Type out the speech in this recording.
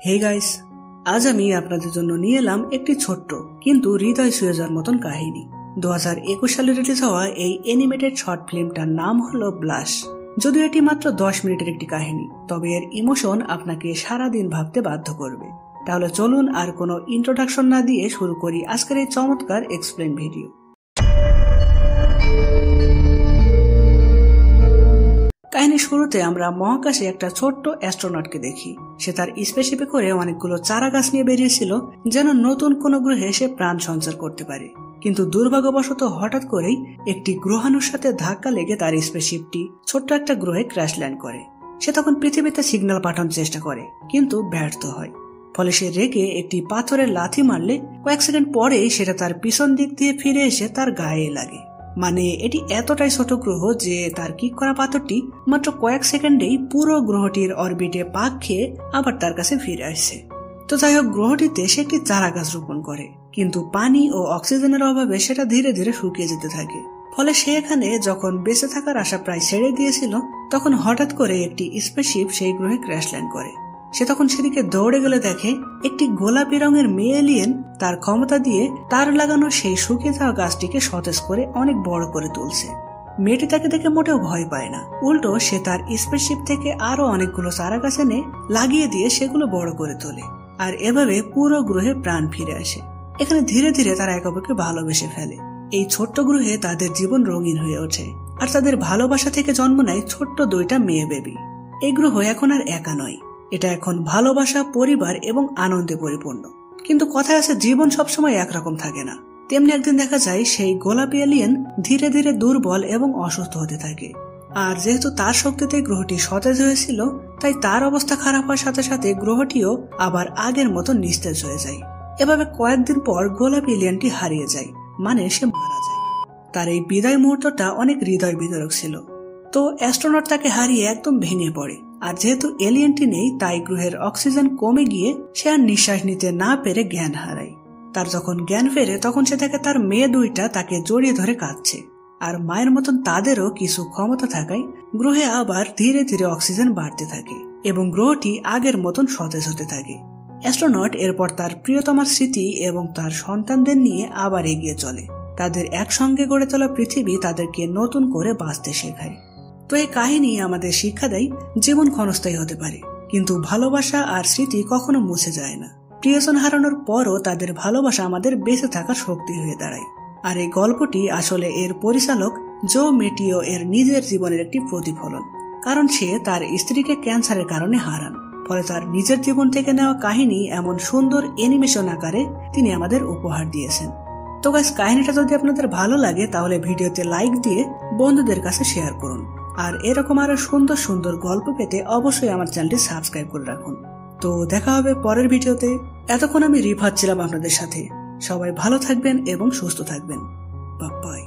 Hey guys, আজ আমি আপনাদের জন্য নিয়ে এলাম একটি ছোট্ট কিন্তু হৃদয় ছুঁয়ে যাওয়ার মতন কাহিনী। 2021 সালে রিলিজ হওয়া এই অ্যানিমেটেড শর্ট ফিল্মটার নাম হলো ব্লাশ। যদিও এটি মাত্র 10 মিনিটের একটি কাহিনী, তবে এর ইমোশন আপনাকে সারাদিন ভাবতে বাধ্য করবে। তাহলে চলুন আর কোনো ইন্ট্রোডাকশন না দিয়ে শুরু করি আজকের এই চমৎকার এক্সপ্লেন ভিডিও। কাহিনীর শুরুতে আমরা মহাকাশে একটা ছোট্ট অ্যাস্ট্রোনটকে দেখি। সে তার স্পেসশিপে করে অনেকগুলো চারা গাছ নিয়ে বেরিয়েছিল, যেন নতুন কোনো গ্রহে সে প্রাণ সঞ্চার করতে পারে। কিন্তু দুর্ভাগ্যবশত হঠাৎ করেই একটি গ্রহাণুর সাথে ধাক্কা লেগে তার স্পেসশিপটি ছোট্ট একটা গ্রহে ক্র্যাশ ল্যান্ড করে। সে তখন পৃথিবীতে সিগন্যাল পাঠানোর চেষ্টা করে, কিন্তু ব্যর্থ হয়। ফলে সে রেগে একটি পাথরের লাথি মারলে কয়েক সেকেন্ড পরেই সেটা তার পিছন দিক দিয়ে ফিরে এসে তার গায়ে লাগে। মানে এটি এতটাই ছোট গ্রহ যে তার কিক করা পাথরটি মাত্র কয়েক সেকেন্ডেই পুরো গ্রহটির অরবিটে পাক খেয়ে আবার তার কাছে ফিরে আসছে। তো যাই হোক, গ্রহটিতে সে একটি চারা গাছ রোপণ করে, কিন্তু পানি ও অক্সিজেনের অভাবে সেটা ধীরে ধীরে শুকিয়ে যেতে থাকে। ফলে সে এখানে যখন বেঁচে থাকার আশা প্রায় ছেড়ে দিয়েছিল, তখন হঠাৎ করে একটি স্পেসশিপ সেই গ্রহে ক্র্যাশ ল্যান্ড করে। সে তখন সেদিকে দৌড়ে গেলে দেখে একটি গোলাপি রঙের মেয়ে এলিয়েন তার ক্ষমতা দিয়ে তার লাগানো সেই শুকিয়ে যাওয়া গাছটিকে সতেজ করে অনেক বড় করে তুলছে। মেয়েটি তাকে দেখে মোটেও ভয় পায় না, উল্টো সে তার স্পেসশিপ থেকে আরো অনেকগুলো চারা গাছ এনে লাগিয়ে দিয়ে সেগুলো বড় করে তোলে। আর এভাবে পুরো গ্রহে প্রাণ ফিরে আসে। এখানে ধীরে ধীরে তারা একে অপরকে ভালোবেসে ফেলে। এই ছোট্ট গ্রহে তাদের জীবন রঙিন হয়ে ওঠে, আর তাদের ভালোবাসা থেকে জন্ম নেয় ছোট্ট 2টা মেয়ে বেবি। এই গ্রহ এখন আর একা নয়, এটা এখন ভালোবাসা, পরিবার এবং আনন্দে পরিপূর্ণ। কিন্তু কথায় আছে, জীবন সবসময় একরকম থাকে না। তেমনি একদিন দেখা যায় সেই গোলাপি এলিয়েন ধীরে ধীরে দুর্বল এবং অসুস্থ হতে থাকে। আর যেহেতু তার শক্তিতে গ্রহটি সতেজ হয়েছিল, তাই তার অবস্থা খারাপ হওয়ার সাথে সাথে গ্রহটিও আবার আগের মতো নিস্তেজ হয়ে যায়। এভাবে কয়েকদিন পর গোলাপি এলিয়েনটি হারিয়ে যায়, মানে সে মারা যায়। তার এই বিদায় মুহূর্তটা অনেক হৃদয় বিদারক ছিল। তো অ্যাস্ট্রোনট তাকে হারিয়ে একদম ভেঙে পড়ে। আর যেহেতু এলিয়েনটি নেই, তাই গ্রহের অক্সিজেন কমে গিয়ে সে আর নিঃশ্বাস নিতে না পেরে জ্ঞান হারায়। তার যখন জ্ঞান ফেরে, তখন সে দেখে তার মেয়ে 2টা তাকে জড়িয়ে ধরে কাঁদছে। আর মায়ের মতন তাদেরও কিছু ক্ষমতা থাকায় গ্রহে আবার ধীরে ধীরে অক্সিজেন বাড়তে থাকে এবং গ্রহটি আগের মতন সতেজ হতে থাকে। অ্যাস্ট্রোনট এরপর তার প্রিয়তমার স্মৃতি এবং তার সন্তানদের নিয়ে আবার এগিয়ে চলে। তাদের একসঙ্গে গড়ে তোলা পৃথিবী তাদেরকে নতুন করে বাঁচতে শেখায়। তো এই কাহিনী আমাদের শিক্ষা দেয়, জীবন ক্ষণস্থায়ী হতে পারে, কিন্তু ভালোবাসা আর স্মৃতি কখনো মুছে যায় না। প্রিয়জন হারানোর পরও তাদের ভালোবাসা আমাদের বেঁচে থাকার শক্তি হয়ে দাঁড়ায়। আর এই গল্পটি আসলে এর পরিচালক জো মেটিও এর নিজের জীবনের একটি প্রতিফলন। কারণ সে তার স্ত্রীকে ক্যান্সারের কারণে হারান। ফলে তার নিজের জীবন থেকে নেওয়া কাহিনী এমন সুন্দর অ্যানিমেশন আকারে তিনি আমাদের উপহার দিয়েছেন। তো গাইস, কাহিনীটা যদি আপনাদের ভালো লাগে তাহলে ভিডিওতে লাইক দিয়ে বন্ধুদের কাছে শেয়ার করুন। আর এরকম আরো সুন্দর সুন্দর গল্প পেতে অবশ্যই আমার চ্যানেলটি সাবস্ক্রাইব করে রাখুন। তো দেখা হবে পরের ভিডিওতে। এতক্ষণ আমি রিফাত ছিলাম আপনাদের সাথে। সবাই ভালো থাকবেন এবং সুস্থ থাকবেন। Bye bye.